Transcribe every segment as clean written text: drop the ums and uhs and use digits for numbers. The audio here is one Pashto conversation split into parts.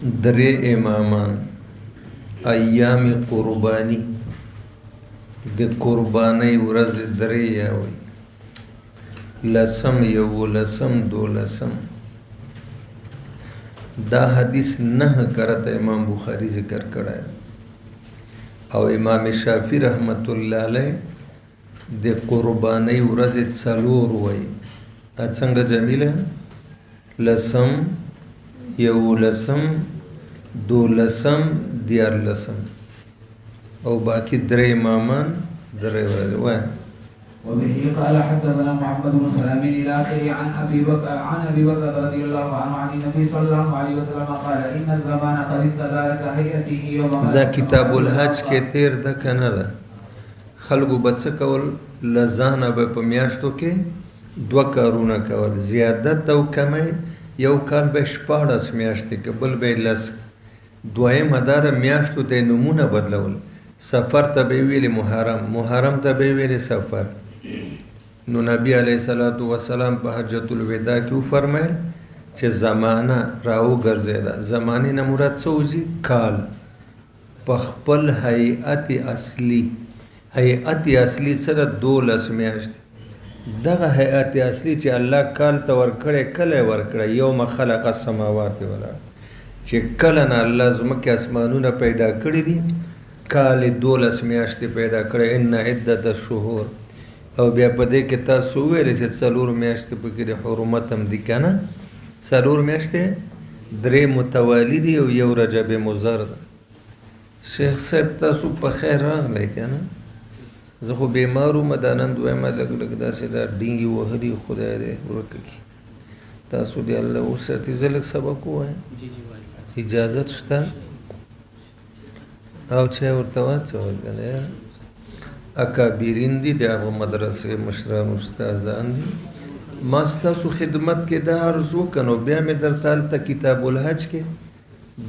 درې امامان ایام قربانی د قربانی ورځ درې یاوي لسم یولسم دولسم دا حدیث نه کرت امام بخاری ذکر کړه او امام شافعی رحمت الله علیه د قربانی ورځ څلور وای څنګه جمیله لسم یولسم دولسم دیارلسم او باقی درې امامان درې وای وبه قال حدثنا محمد بن سلام الى اخره عن ابي بكر رضي الله عنه عن النبي صلى الله عليه وسلم قال ان الزمان قد استدار كهيئته يوم دا کتاب الحج کې تیر د کنه ده خلقو بچ کول لزانه به په میاشتو کې دوه کارونه کول زیادت او کمی یو کال به 14 میاشتې کې بل به لس دویم مدار میاشتو ته نمونه بدلول سفر ته به ویل محرم ته به ویل سفر نو نبی علیہ الصلوۃ والسلام په حجۃ الوداع کې فرمایل چې زمانہ راو ګرځیدا زمانه نه مراد څه وځي کال په خپل هيئت اصلي سره 12 میاشت دغه هيئت اصلي چې الله کال ته ورکړي کله ورکړي یوم خلق السماوات والارض چې کله نه الله زمکه اسمانونه پیدا کړی دي کال 12 میاشتې پیدا کړي ان عدت الشهور او بیا په دې کې تاسو ویل چې څلور میاشتې په کې د حرمت هم دي کنه څلور میاشتې درې متوالی دي او یو رجب مضر ده شیخ صاحب تاسو په خیر راغلی کنه زه خو بیمارو مدانن دویمه لږ داسې دا ډینګې وهلي خدای دې ورکه کړي تاسو دې الله وساتي زه لږ سبق ووایم اجازت شته او چې ورته واچول کنه اکابرین دي د هغه مدرسې مشران استادان دي ما ستاسو خدمت کې دا عرض وکړو بیا مې درته هلته کتاب الحج کې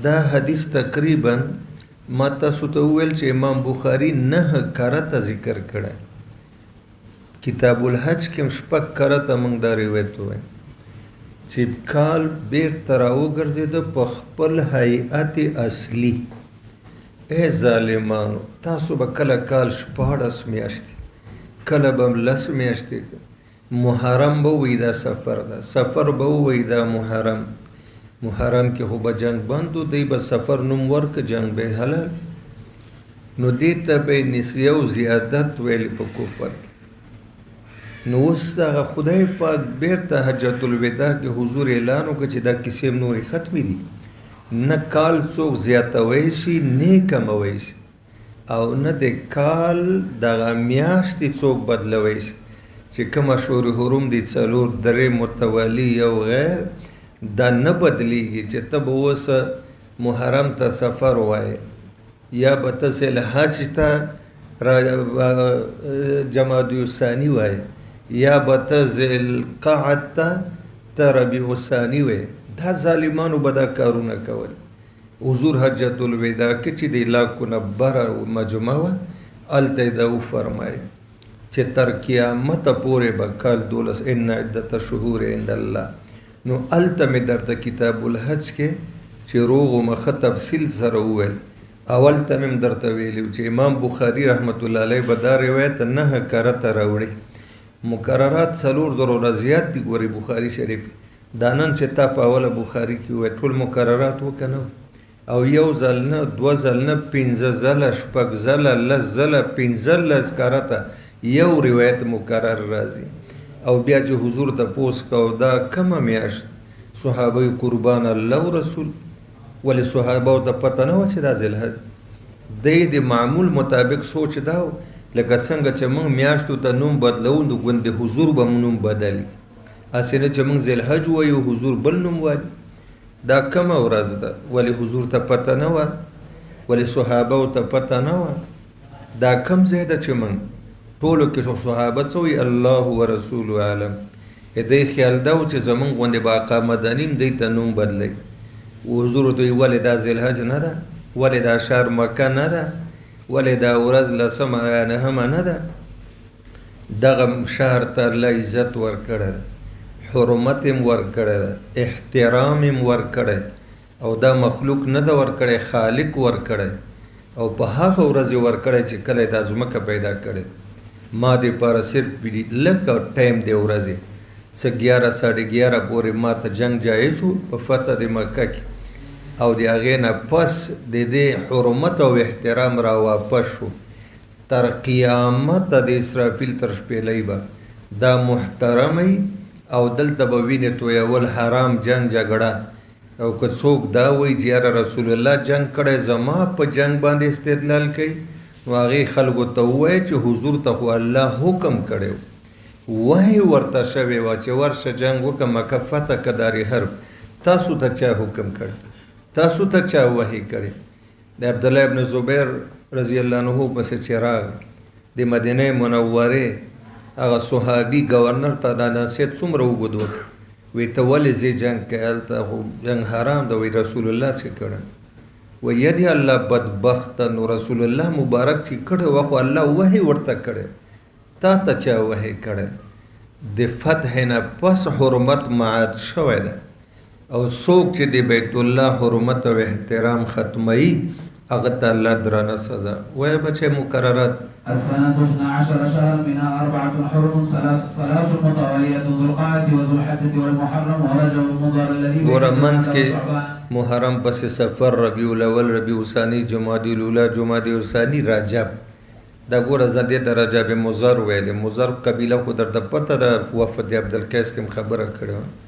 دا حدیث تقریبا ما تاسو ته وویل چې امام بخاری 9 کرته ذکر کړی کتاب الحج کې شپږ کرته موږ دا روایت وایي چې کال بیرته راوګرځېده په خپل هیئت اصلي اے ظالمانو تاسو به کله کال 14 میاشتې کله به 10 میاشتې محرم به وي دا سفر ده سفر به وي دا محرم کې خو به جنگ بندو دی به سفر نوم ورک جنگ به حلال نو دې ته به نسیه او زیادت ویل په کفر نو اوس دغه خدای پاک بیرته حجۃ الوداع کې حضور اعلان وکړ چې دا کیسې نورې ختمې دي نه کال څوک زیاتوي شي نه کموي شي او نه د کال دغه میاشتې څوک بدلوي شي چې کوم شهور حرم دي څلور درې متوالی یو غیر دا نه بدلیږي چې ته به اوس محرم ته سفر وایې یا به ته ذوالحج ته جمادی الثانی وایې یا به ته ذوالقعده ته ربیع الثانی وایې دا ظالمانو به دا کارونه کول حضور حجۃ الوداع کې چې د علاقو نه بره مجمع وه هلته یې دا وفرمایل چې تر قیامته پورې به کال 12 ان عدت الشهور عند الله نو هلته مې درته کتاب الحج کې چې روغ و مخه تفصیل سره وویل اول ته مې درته ویلي چې امام بخاري رحمت الله علیه به دا روایت 9 کرته راوړي مقررات 4,000 زیات دي ګورې بخاري شریف دا نن چې تا په اوله بخاري کې ووایي ټول مقررات وکنه او یو ځل نه دوه ځل نه 15 ځله شپږ ځله لس ځله 15 کرته یو روایت مقرر راځي او بیا چې حضور ته پوس کو دا کومه میاشت صحابه قربان الله او رسول ولې صحابه ته پته نه و چې دا ذوالحج د معمول مطابق سوچ دا لکه څنګه چې موږ میاشتو ته نوم بدلو نو ګوند حضور به نوم بدلی اسنه چې موږ ذوالحج وایو حضور بل نوم وایي دا کومه ورځ ده ولې حضور ته پته نه و ولې صحابه ته پته نه و دا کوم ځای ده چې موږ ټولو کې صحابه څوي الله ورسوله عالم دې خیال دا چې زمون غونډه با قامدانیم دې ته نوم بدلی حضور دوی ولې دا ذوالحج نه ده ولې دا شهر مکه نه ده ولې دا ورځ لسمه نه هم نه ده دغه شهر ته الله عزت ورکړه حرمت ورکړه احترام ورکړه او دا مخلوق نه د ورکړی خالق ورکړی او په هغه ورځ ورکړی چې کله دا ځمکه پیدا کړی ما دې پاره صرف لږ ټایم دی ورځې څه 11 ساڑھے 11 پورې ما ته جنگ جایز و په فتح د مکه کې او د هغې نه پس د دې حرمت او احترام را واپس شو تر قیامت د اسرافیل تر شپېلۍ به دا محترمي او دلته به وینې تویول حرام جنگ جګړه او که څوک دا وایي چې یاره رسول الله جنگ کړی زما په جنگ باندې استدلال کوي نو هغې خلکو ته ووایه چې حضور ته خو الله حکم کړی وحی ورته شوی وه چې ورشه جنگ وکړه مکه فتح که دارې حرب تاسو ته چا حکم کړی تاسو ته چا وحی کړی د عبدالله ابن زبیر رضی الله عنه پسې چې راغ د مدینه منورې هغه صحابي گورنر ته دا نصیحت څومره اوږد وکړ وی ته ولې ځې جنګ کوې هلته خو جنګ حرام ده وی رسول الله چې کړی وی یدې الله بدبخته نو رسول الله مبارک چې کړی وه خو الله وحی ورته کړی تا ته چا وحی کړی د فتح نه پس حرمت معاد شوی ده او څوک چې د بیت الله حرمت او احترام ختموي هغه ته الله درانه سزا وایه بچی مقررات السنة 12 شهرا منها 4 حرم 3 متوالية ذو القعدة وذو الحجة والمحرم ورجب المضر الذي ګوره منځ کې محرم پسې سفر ربیع الاول ربیع الثانی جمادی الاولی جمادی الثانی رجب دا ګوره زه دې ته رجب مضر ویلې مضر قبیله خو درته پته ده وفد عبدالقیس کې خبره کړې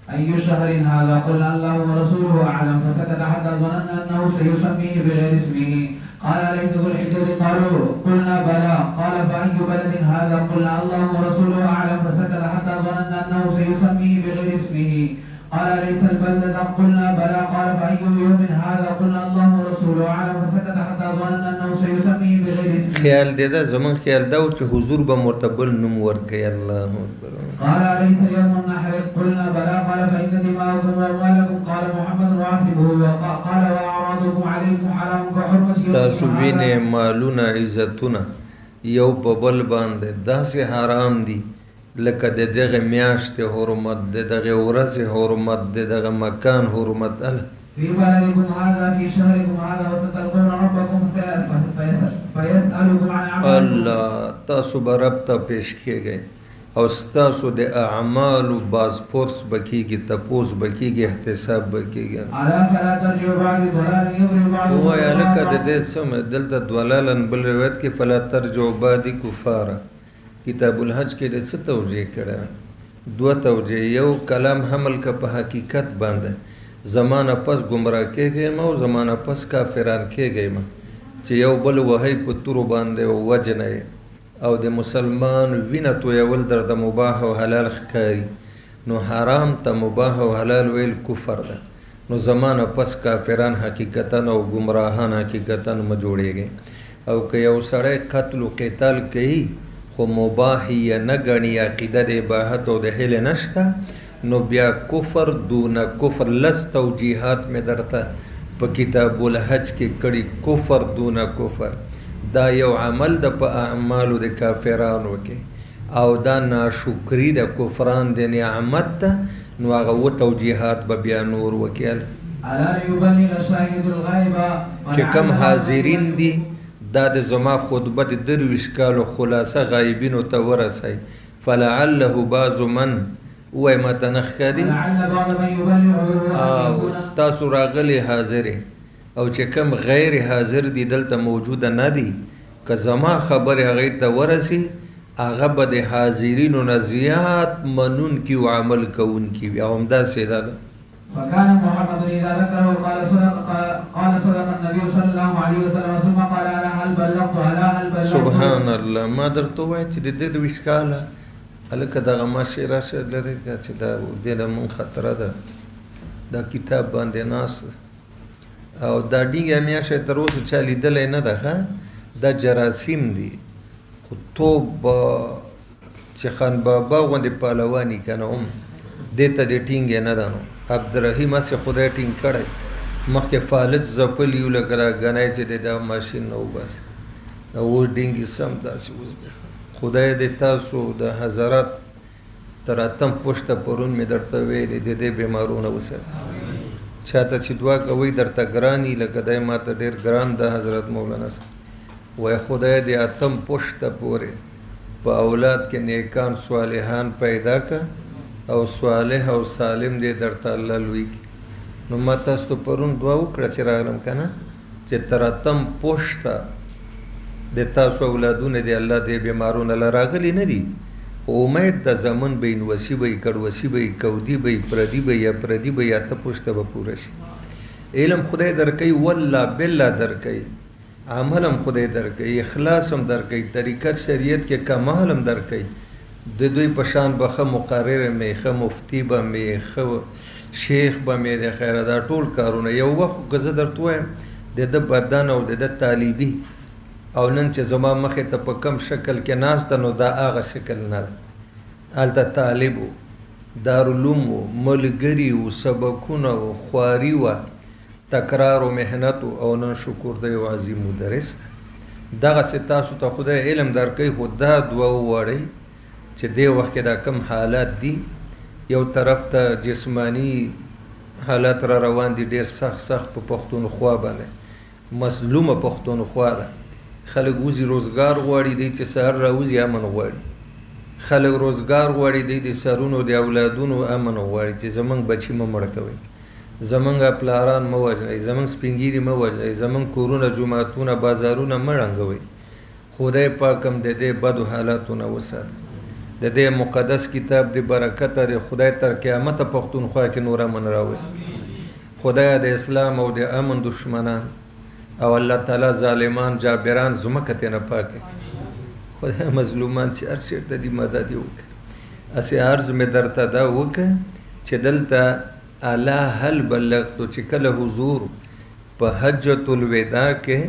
أي شهر هذا قلنا الله ورسوله أعلم فسكت حتى ظننا أنه سيسميه بغير اسمه قال أليس ذو الحجة قالوا قلنا بلى قال فأي بلد هذا قلنا الله ورسوله أعلم فسكت حتى ظننا أنه سيسميه بغير اسمه قال أليس البلدة قلنا بلى قال فأي يوم هذا قلنا الله ورسوله أعلم فسكت حتى ظننا أنه سيسميه بغير اسمه خیال دې ده زمون خیال دا چې حضور به مرتبل نوم ورکړي الله اکبر قال أليس يوم النحر قلنا بلى قال فإن دماءكم وأموالكم قال محمد وعصبه قال وأعراضكم عليكم حرام كحرمة ستاسو وینې مالونه عزتونه یو په بل باندې داسې حرام دي لکه د دغه میاشتې حرمت د دغه ورځې حرمت د دغه مکان حرمت في بلدكم هذا في شهركم هذا وستلقون ربكم فيسألكم عن أعمالكم الله تاسو به رب ته پیش کېږئ او ستاسو د اعمالو بازپرس به کېږي تپوس به کېږي احتساب به کېږي ألا فلا ترجعوا بعد ضلال يضرب بعضكم ووایه لکه د دې سمه دلته دولالن بل روایت کې فلا ترجعوا بعد کفاره کتاب الحج کې د څه توجیه کړه دوه توجیه یو کلام حمل که په حقیقت باندې زمانه پس گمراه کېږئ او زمانه پس کافران کېږئ چې یو بل وهی په تورو باندې وجنئ او د مسلمان وینه تویول در د مباح او حلال ښکاري نو حرام ته مباح او حلال ویل کفر ده نو زمانه پس کافران حقیقتا او گمراهان حقیقتا جوړیږي او که یو سړی قتل او قتال کوي خو مباح یې نه ګڼي عقیده د اباحت او د حل نشته نو بیا کفر دون کفر لس توجیهات مې درته په کتاب الحج کې کړي کفر دون کفر دا یو عمل د په اعمالو د کافرانو کې او دا ناشکری د کفران د نعمت ته نو هغه و توجیهات به بیا نور وکیل چې کم حاضرین دي دا د زما خطبه د 23 کالو خلاصه غایبینو ته ورسئ فلعله بعض من وای ماته نښکاري تاسو راغلي حاضرې او چې کم غیر حاضر دي دلته موجوده نه دي که زما خبرې هغې ته ورسي هغه به د حاضرینو نه زیات منونکي او عمل کوونکي وي او همداسې ده فكان محمد إذا ذكره قال صدق النبي صلى الله عليه وسلم ثم قال على هل بلغت على هل بلغت سبحان الله ما درته وایي چې د 23 کاله هلکه دغه ماشې راشه لرې که چې دا دې له مونږ خطره ده دا کتاب باندې ناست او دا ډینګه میاشتې تر اوسه چا لیدلی نه ده ښه دا جراثیم دي خو توب چې خان بابا غوندې پهلواني که نه هم دې ته دې ټینګې نه ده نو عبدالرحیم هسې خدای ټینګ کړی مخکې فالج ځپلي یو لکه راګنی چې دی دا ماشین نه وباسي اوس ډینګې سم داسې اوس خدای دې تاسو د حضرات تر اتم پشته پرون مې درته ویلې د دې بیمارونه وساتي چاته چې دعا کوي درته ګراني لکه دی ماته ډېر ګران ده حضرت مولانا صاحب وایي خدای دې اتم پشته پورې په اولاد کې نیکان صالحان پیدا که او صالح او سالم دې درته الله لوی کړي. نو ما تاسو ته پرون دعا وکړه چې راغلم که نه چې تر اتم پشته د تاسو اولادونه دې الله دې بیمارونه له راغلي نه دي امید د زمن به انوسی به کډوسی به کودی به پردی به یا پردی به یا ته پوښته به پوره شي. علم خدای درکوي والله بالله درکوي عمل هم خدای درکوي اخلاص هم درکوي طریقت شریعت کې کمال هم درکوي. د دوی په شان به ښه مقرر مې ښه مفتی به مې ښه شیخ به مې د خیره دا ټول کارونه یو وخت که زه درته وایم د ده بدن او د ده طالبي او نن چې زما مخې ته په کم شکل کې ناسته نو دا هغه شکل نه ده. هلته طالب و دارالعلوم و ملګري و سبقونه و خواري وه تکرار و محنت او نن شکر دی و عظیم مدرس ده. دغسې تاسو ته خدای علم درکوي خو دا دوه ووړئ چې دې وخت کې دا کم حالات دي یو طرف ته جسمانی حالات را روان دي ډېر سخت په پښتونخوا باندې مظلومه پښتونخوا ده. خلک وزي روزګار غواړي دی چې سهار راوځي امن غواړي خلک روزګار غواړي دی د سرونو د اولادونو امن غواړي چې زمونږ بچي مه مړه کوئ زمونږ پلاران مه وژنئ زمونږ سپین ږیري مه وژنئ زمونږ کورونه جوماتونه بازارونه مه ړنګوئ. خدای پاک هم د دې بدو حالاتونه وساته د دې مقدس کتاب د برکته د خدای تر قیامته پښتونخوا کې نور امن راوړي. خدای د اسلام او د امن دشمنان او الله تعالی ظالمان جابران زمکه ته نه پاک کړي. خدای مظلومان چې هر چېرته دي مدد یې وکړي. هسې عرض مې درته دا وکړه چې دلته الا هل بلغتو چې کله حضور په حجة الوداع کې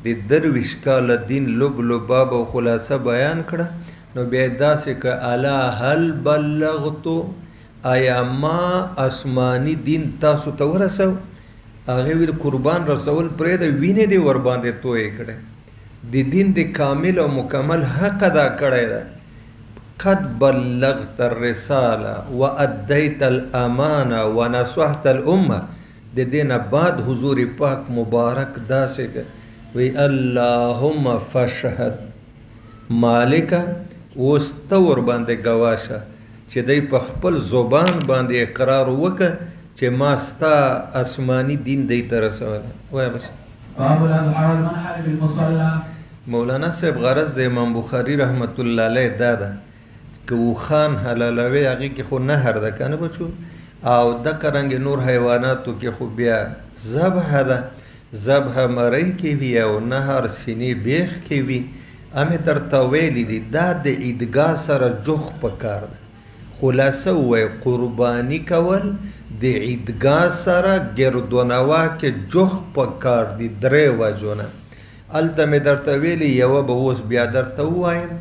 د درویش کاله دین لب لباب او خلاصه بیان کړه نو بیا داسې که الا هل بلغتو آیا ما آسماني دین تاسو ته ورسو هغه ویل قربان رسول پرې د وینې دی ور باندې توې کړي د دین د کامل او مکمل حق ادا کړی ده. قد بلغت الرساله واديت الامانه ونصحت الامه د دینه بعد حضور پاک مبارک داسې وی اللهم فشهد مالک اوس ته ور باندې گواشه چې دی په خپل زبان باندې اقرار وکړه چې ما ستا آسماني دین دی ته رسولی. وایه بس باب الاضحى والمنحر بالمصلى. مولانا صاحب غرض د امام بخاري رحمت الله علیه دا ده که وخان حلالوي هغې کې خو نهر ده که نه بچو او دقه رنګې نور حیواناتو کې خو بیا ذبحه ده ذبحه مرۍ کې وي او نهر سینې بیخ کې وي. همې درته ویلي دي دا د عیدګاه سره جوخ پکار ده. خلاصه ووایه قرباني کول د عیدګاه سره ګردونوا کې جوخ پکار دي 3 وجونه. هلته مې درته ویلي یوه به اوس بیا درته ووایم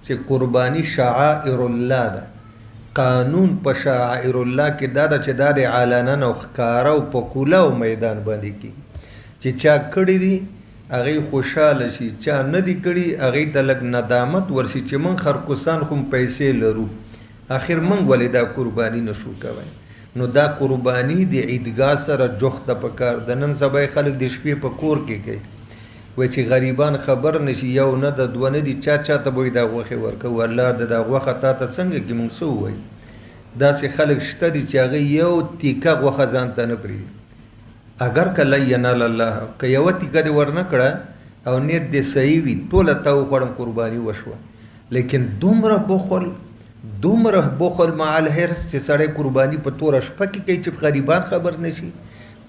چې قرباني شعائر الله ده. قانون په شعائر الله کې دا ده چې دا د علنا او ښکاره او په کوله او میدان باندې کېږي چې چا کړي دي هغې خوشحاله شي چا نه دي کړي هغې ته لږ ندامت ورشي چې موږ خرکوسان خو پیسې لرو آخر موږ ولې دا قرباني نشو کوی. نو دا قرباني د عیدګاه سره جوخته پکار د نن سبا خلک د شپې په کور کې کوي وایي چې غریبان خبر نشي یو نه د دوه نه دي چا ته به دا غوښې ورکوو الله د دا غوښه تا ته څنګه کې موږ څه ووایو. داسې خلک شته دي چې هغه یو تیکه غوښه ځان ته نه پرېږدي اگر که لن ینال الله که یوه تیکه دې ورنه کړه او نیت دې صحیح وي ټوله ته وخوړم قرباني وشوه. لیکن دومره بخل مع الحرص چې سړی قرباني په توره شپه کې کوي چې غریبان خبر نشي.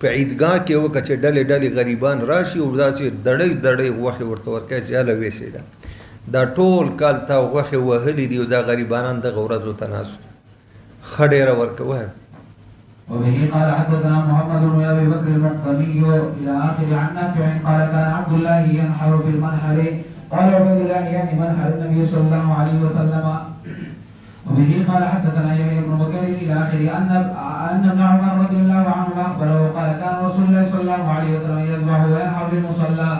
په عیدګاه کې وکړه چې ډلې غریبان راشي او داسې دړۍ غوښې ورته ورکوي چې هله ویسې ده دا ټول کال تا غوښې وهلي دي او دا غریبانان دغه ورځو ته ناست ښه ډېره ورکوه. وبه قال حدثنا محمد بن ابي بكر المقدمي الى اخر عن نافع قال كان عبد الله ينحر في المنحر قال عبيد الله يعني منحر النبي صلى الله عليه وسلم. وبه قال حدثنا يحيى بن بكر الى اخره ان ابن عمر رضي الله عنه اخبره قال كان رسول الله صلى الله عليه وسلم يذبح وينحر في المصلى.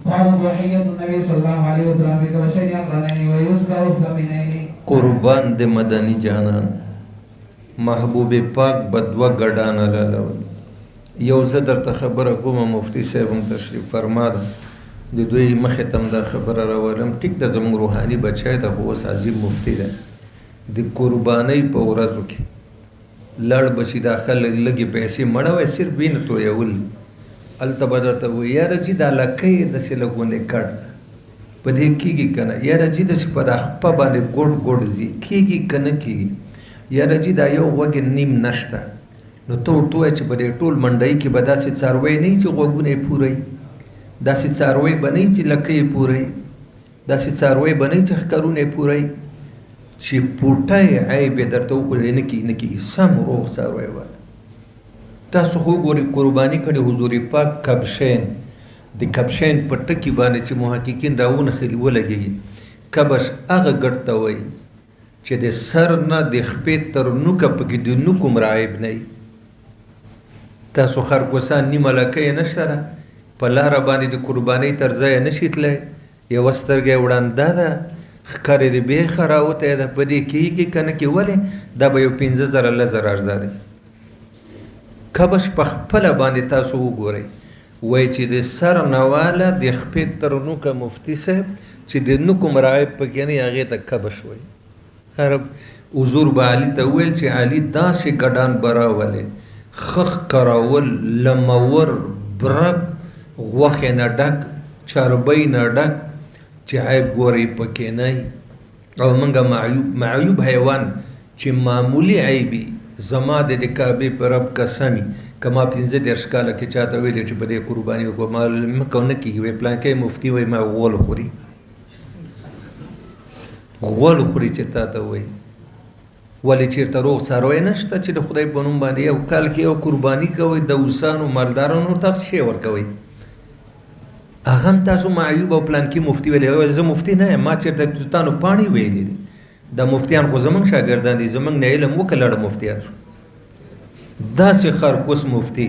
باب ضحيه النبي صلى الله عليه وسلم بكبشين اقرنين ويذبح ثمنين. قربان د مدني جانان محبوب پاک بدوه ګډانه لالول یو زه درته خبره کومه مفتي صاحب هم تشریف فرما ده د دوی مخې ته هم دا خبره راولم ټیک ده زموږ روحاني بچی ده خو اوس عظیم مفتي ده د قربانۍ په ورځو کې لړ بچي دا خلک لږې پیسې مړوی صرف وینه تویول هلته به درته وایي یاره جي دا لکۍ داسې لږونې کټ ده په دې کېږي که نه یاره جي داسې په دا خپه باندې ګوډ ګوډ ځي کېږي که نه کېږي یاره جي دا یو غوږ نیم نشته نو ته ورته ووایه چې په دې ټول منډۍ کې به داسې څاروی نه وي چې غوږونه یې پوره وي داسې څاروی به نه وي چې لکۍ یې پوره وي داسې څاروی به نه وي چې ښکرونه یې پوره وي چې پوټی عیب یې درته وښودی نه کېږي سم روغ څاروی وایه تاسو خو وګورئ قرباني کړې حضور پاک کبشین د کبشین په ټکي باندې چې محققین راونښلي ولګېږي کبش هغه ګډ ته وایي چې د سر نه د خپې تر نوکه پکې د نوک هم رایب نه وي تاسو خرګوسان نیمه لکۍ یې نشته ده په لاره باندې د قربانۍ تر ځایه نشي تللی یوه سترګه یې وړانده ده ښکر یې د بیخه راوتی ده په دې کېږي که نه کې ولې دا به یو 15,000 لزر ارزه کبش په خپله باندې تاسو وګورئ وایي چې د سر نه واله د خپې تر نوکه مفتي صاحب چې د نوک هم رایب پکې نه وي هغې ته کبش وایي حضور به علي ته وویل چې علي داسې ګډان به راولې خخ کراول لمور برک غوښې نه ډک چربۍ نه ډک چې عیب ګورئ پکې نه وي او موږ معیوب حیوان چې معمولي عیبي زما د کعبې په رب قسمي که ما 15 کاله کې چاته ویلې چې په دې قرباني وکړو ما مکو نه کېږي وایي پلانکی مفتي وایي ما غول خوري غول خوري چې تا ته وایي ولې چېرته روغ څاروی نشته چې د خدای په نوم باندې یو کال کې یو قرباني کوئ د اوسانو مالدارانو ته شی ورکوئ هغه هم تاسو معیوب او پلانکي مفتي ویلی زه مفتي نه یم ما چېرته توتانو پاڼې ویلي دي دا مفتیان خو زمونږ شاګردان دي زمونږ نه علم وکړه لړ مفتیان شو داسې خرکوس مفتي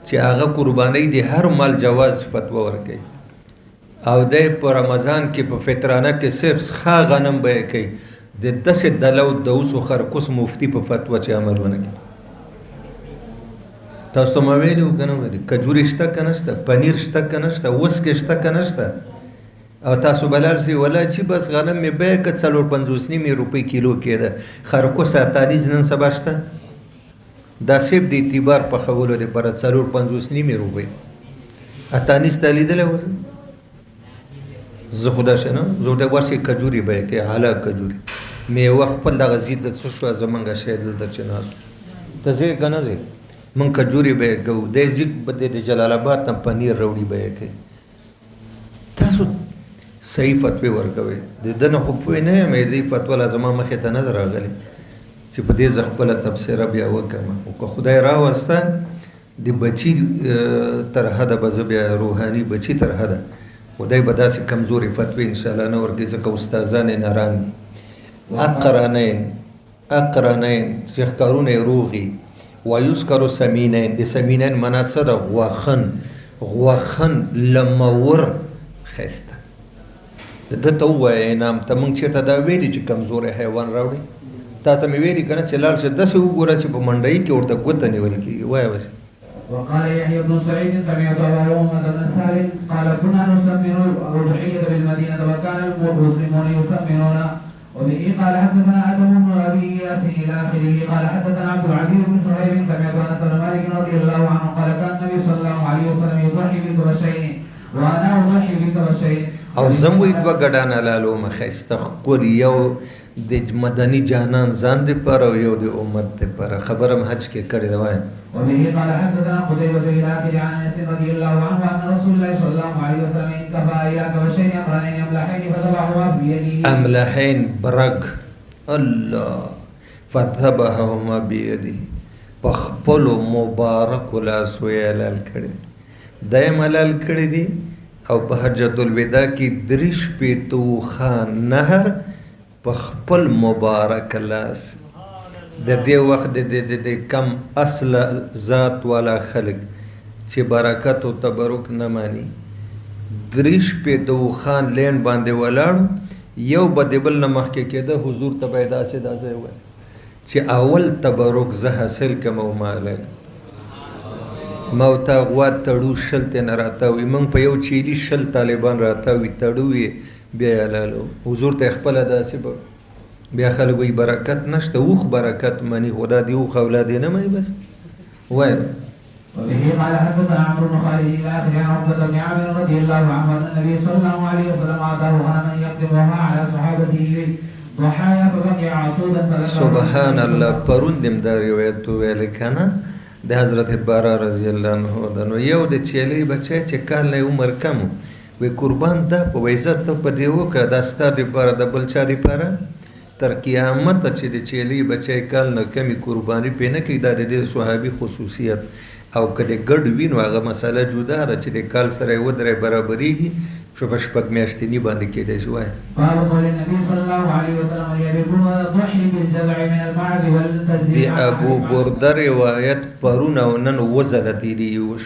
چې هغه قربانۍ د هر مال جواز فتوا ورکوي او دی په رمضان کې په فطرانه کې صرف ښه غنم به یې کوي د داسې دلو د اوسو خرکوس مفتي په فتوا چې عمل ونه کوي تاسو ته ما ویلي وو که نه ویلي کجوري شته که نشته پنیر شته که نشته وسکې شته که نشته او تاسو بلال سي ولا چې بس غنم مې بیه که 450 روپۍ کیلو کېده خرکوس اتانیز نن سبا شته دا صرف د اعتبار پخولو دپاره 450 روپۍ اتانیز ته لیدلی اوس زه خو داسې نه زه ورته ورسې کجوري بیه کوي اعلی کجوري میوه خپل دغه ځي څه شوه زمونږ شی دلته چې ناست ته ځې که نه ځې مونږ کجوري بیه کوو دی ځي د جلال آباد نه پنیر راوړي بیه کوي تاسو صحیح فتوی ورکوي د ده نه خو پوه نه یم دې فتوا لا زما مخې ته نه ده راغلې چې په دې زه خپله تبصره بیا وکړم خو که خدای راوسته د بچي تر حده به زه بیا روحاني بچي تر حده خدای به داسې کمزورې فتوی انشاءالله نه ورکوي ځکه استادان یې ناران دي اقرنین چې ښکارونه یې روغي ویذکرو سمینین د سمینین معنا څه ده غوښن لمور ښایسته ده ته ووایه انعام ته موږ چېرته دا ویلي چې کمزوری حیوان راوړي تا ته مې ویلي که نه چې لاړ شه داسې وګوره چې په منډۍ کې ورته ګوته نیول کېږي وایه بس وقال يحيى بن سعيد سمعت ابا عمر بن سالم قال كنا نسمر الاضحيه بالمدينه وكان المسلمون يسمرون وبه قال حدثنا ادم بن ابي اياس الى اخره قال حدثنا عبد العزيز بن صهيب سمعت انس بن مالك رضي الله عنه قال كان النبي صلى الله عليه وسلم يضحي بالكبشين وانا اضحي بالكبشين او زموږ دوه ګډان حلالومه ښایسته ښکلي یو د مدني جانان ځان دپاره او یو د امت دپاره خبره م حج کې کړې ده وایم وبه قال حدثنا قتيبة الى اخره عن انس رضي الله عنه ان رسول الله صلى الله عليه وسلم انكفى الى كبشين اقرنين املحين فذبحهما بيده املحين برګ الله فذبحهما بيده په خپلو مبارکو لاسو یې حلال کړي دا یې حلال کړي دي او په حجة الوداع کې 3 خان نهر په خپل مبارک لاس د دې وخت د کم اصل ذات والا خلق چې برکت او تبرک نه مانی 3 خان لین باندې ولاړ یو به د بل نه مخکې کېده حضور ته به یې داسې داسې وویل چې اول تبرک زه حاصل کم او مالی ما ورته غوا تړو شل تنه راتاوي موږ په یو چیلي شل طالبان راتاوي تړو یې بیا یې حلالو حضور ته خپله داسې به بیا خلک وایي برکت نشته اوښ برکت مني خو دا د اوښ اولاد یې نه مني بس وایم وبه قال حدثنا عمرو بن خالد الى اخره عن عقبه بن عامر رضي الله عنه ان النبي صلى الله عليه وسلم اعطاه غنما يقدمها على صحابته ضحايا فبقي عطودا سبحان الله پرون دم دا روایت ویل کنه د حضرت بارا رضی الله عنه دا نو یو د چيلي بچی چې کال نه عمر کم وي قربان دا په عزت ته په دیو که دا ستاره لپاره د بلچا لپاره تر قیامت چې د چيلي بچی کال نه کمی قرباني پینه کې دا د صحابي خصوصیت او کله ګډ وینو هغه مسله جدا ده چې د کال سره ودره برابرېږي شپږ میاشتې نه باندې کېدای شي وای قال النبي صلى الله عليه وسلم يبيعون الضحي بالجذع من المعد والتزيين دی ابو برده روایت پرون او نن وزل دی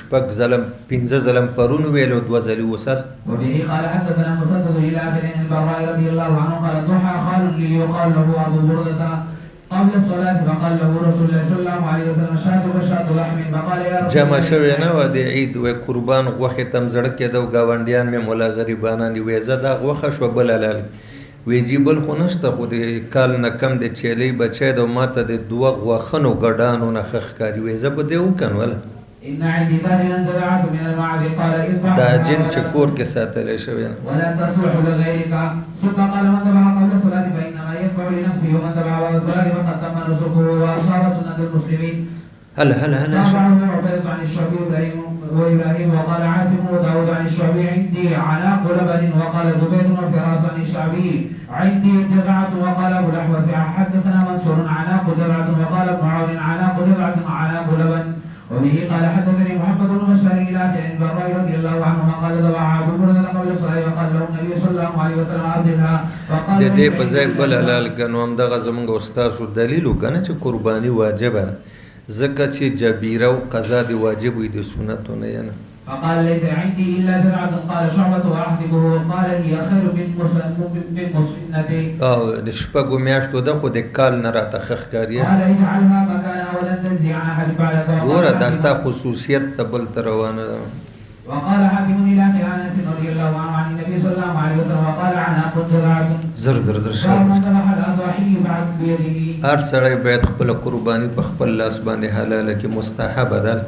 شپږ ظلم پنځه ظلم پرون ویلو دو ځلې وصل وبه قال حدثنا مسدد الى اخر البراء رضي الله عنه قال الضحى خال لي يقال له ابو برده قبل الصلاة فقال له رسول الله صلى الله عليه وسلم شاتك شات لحم فقال يا رسول جمع شوی نه و د عید و قربان غوخه تم زړه کېدو گاونډیان مې مولا غریبانان دی وې زدا غوخه شو بل حلال ویجی بل خو نشته خو د کال نه کم د چيلي بچی دو ماته د دوه غوخنو ګډانو نه خخ کاری وې زب دیو کنول ان عندي داجن زرعت من المعد قال اذبح دا جن چکور کې ساتل شوی ولا تصلح لغيرك ثم قال من ذبح قبل الصلاة فإنما يتبع لنفسه ومن ذبح بعد الصلاة فقد تم نسكه وأصاب سنة المسلمين هلا رفعه عبيد عن الشعبي وإبراهيم وقال عاصم وداود عن الشعبي عندي عناق لبن وقال زبيد وفراس عن الشعبي عندي جذعة وقال أبو الأحوص حدثنا منصور عناق جذعة وقال ابن عون عناق جذعة عناق لبن وبه قال حدثني محمد بن بشار الى اخر البراء رضي الله عنهما قال ذبح ابو برده قبل الصلاه وقال له النبي صلى الله عليه وسلم عبدها فقال د دې په ځای بل حلال کنو هم دغه زمونږ استاد دلیل وکنه چې قرباني واجب ده ځکه چې جبیره او قضا دی واجب وي د سنتو نه نه فقال ليس عندي الا جرعه قال شعبة واحدبه قال هي خير من مسنتي د شپږو میاشتو د خو د کال نه راته خخ کاریه قال اجعلها مكانها ولا تنزع عنها حد بعدك ګوره دا ستا خصوصیت ته بل ته روانه ده وقال حاكم الى اخر انس رضي الله عنه عن النبي صلى الله عليه وسلم وقال عناق جذعة زر من ذبح الاضاحي بعد بيده هر سړی باید خپل قرباني په خپل لاس باندې حلاله کې مستحب ده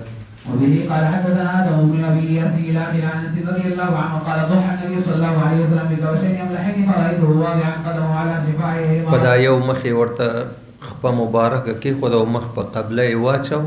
وبه قال حدثنا ادم بن ابي ياسر الى اخر انس رضي الله عنه قال ضحى النبي صلى الله عليه وسلم بكبشين يملحين فرايته واضعا قدمه على شفاعهما پدا یو مخې ورته خپه مبارکه کې خو د مخ په قبله یې واچو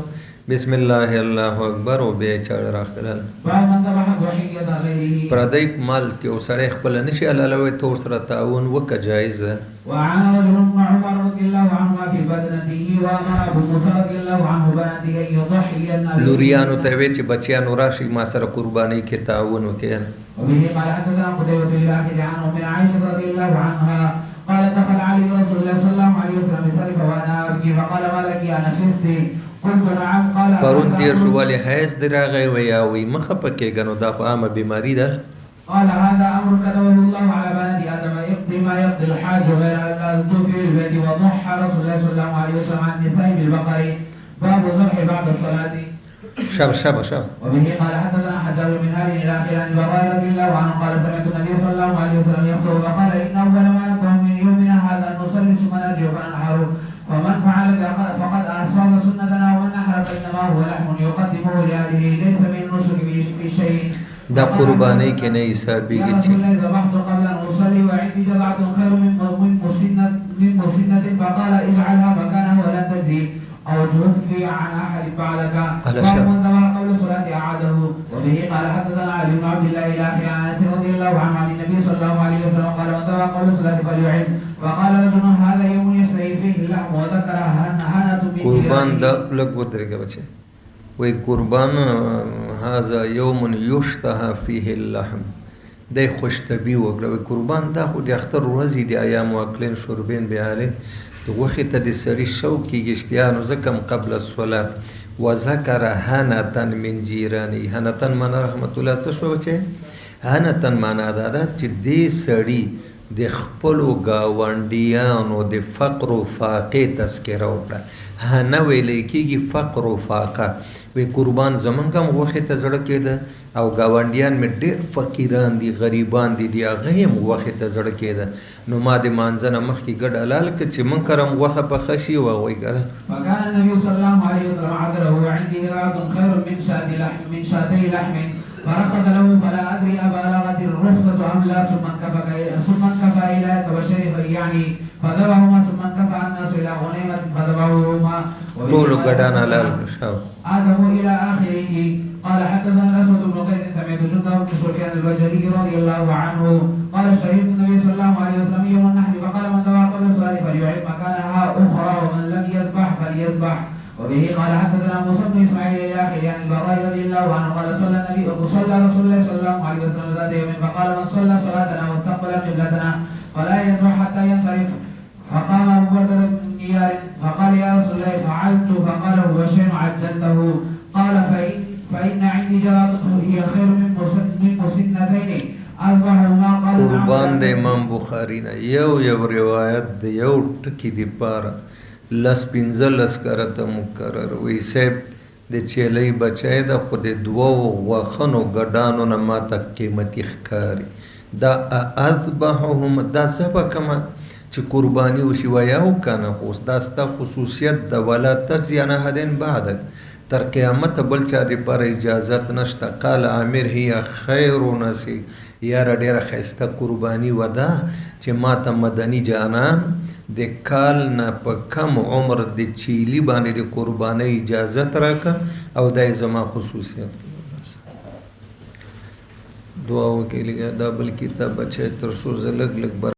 بسم الله الله اکبر او بیا چاړه راخلل فمن ذبح ضحيه غيره پردی مال کې اوسړی خپل نشي حلالوي تور سره تعاون وکه جایز ده وعن رجل مع عمر رضي الله عنهما في بدنته وامر ابو موسى رضي الله عنه بناته ان يضحي النبي لوريانو ته وی چې بچیانو راشي ما سره قرباني کې تعاون وکړي وبه قال حدثنا قتيبة الى اخر عن ام عائشه رضي الله عنها قالت دخل علي رسول الله صلى الله عليه وسلم بسرف وانا ابكي فقال ما لك انا خفتي قلت نعم قال پرون تیر شو ولې حیث دراغه ویا وی مخه پکې غنو دا خو عامه بیماری ده قال هذا امر كتبه الله على بنات ادم يقضي ما يقضي الحاج غير ان لا تطوفي بالبيت وضحى رسول الله صلى الله عليه وسلم عن النساء بالبقر باب الذبح بعد الصلاه شب وبه قال حدثنا حجاج بن هاري الى اخر عن البراء رضي الله عنه قال سمعت النبي صلى الله عليه وسلم يخطب فقال ان اول ما نبدا من يومنا هذا ان نصلي ثم نرجع فننحر فمن فعل فقد اصاب سنتنا ومن نحر فانما هو لحم يقدمه لاهله ليس من النسك في شيء دا قرباني کې نه حسابيږي چې ذبحت قبل ان اصلي وعندي جذعة خير من مسنة فقال اجعلها مكانها ولا تزيد او توفي عن احد بعدك فمن ذبح قبل الصلاة اعاده وبه قال حدثنا علي بن عبد الله الى اخر عن انس رضي الله عنه عن النبي صلى الله عليه وسلم قال من ذبح قبل الصلاة فليعد فقال رجل هذا يوم يشتهي فيه اللحم وذكر هنة من قربان دا لګ ودرګه بچي وی قربان هذا يوم يشتهى فيه اللحم د خوشتبي وګړه قربان دا خو د اختر ورځې د ایام واکلین شوربین بیاله د وخت ته د سړي شوقي اشتیانو زکم قبل الصلاه وذكر هنة من جيراني هنة من رحمت الله څه شو چې هنة معنا دا چې دې سړي د خپلو گاونډیانو د فقر او فاقه تذکره وکړه هنه ویل کېږي فقر او فاقه وی قربان زمونږ هم غوښې ته زړه کېده او ګاونډیان مې ډېر فقیران دي غریبان دي هغه هم غوښې ته زړه کېده نو ما د مانځه نه مخکې ګډ حلال کړه چې موږ کره هم غوښه پخه شي او هغوی کره فكان النبي صلى الله عليه وسلم عذره عندي هرات خير من شاتي لحم فرقد له فلا ادري ابلغت الرخصه ام لا ثم انكفى اليك وشرف يعني فذبحهما ثم انكفى الناس الى غنيمه فذبحوهما ټولو ګډان حلال شو آدم إلى آخره. قال حدثنا الأسود بن قيس سمعت جندب بن سفيان البجلي رضي الله عنه قال شهدت النبي صلى الله عليه وسلم يوم النحر فقال من ذبح قبل الصلاة فليعد مكانها أخرى ومن لم يذبح فليذبح. وبه قال حدثنا موسى بن إسماعيل إلى آخره عن البراء رضي الله عنه قال صلى رسول الله صلى الله عليه وسلم ذات يوم فقال من صلى صلاتنا واستقبل قبلتنا فلا يذبح حتى ينصرف. فقام أبو بكر بن نيار فقال يا رسول الله فعلت فقال هو شيء عجلته. قال فإن عندي جرادة هي خير من مسنتين أذبحهما. قال قربان د امام بخاری نه یو روایت د یو ټکی دی پاره لس پنځلس کرته مکرر وی صاحب د چیلې بچای د خو د دوو غوښنو ګډانو نه ماته قیمتي ښکاري دا اذبحهم دا ذبح کما چې قرباني وشي ویاو کنه خو دا ستا خصوصیت د ولا تزین احدن بعدک تر قیامت بل چا دی پر اجازت نشته قال عامر هي خیر نسی یاره ډیره ښایسته قرباني وده چې ما ته مدني جانان د کال نه په کم عمر د چیلی باندې د قربانۍ اجازت راکه او دا زما خصوصیت دعا وکړئ دا بل کتاب بچی تر څو زه لږ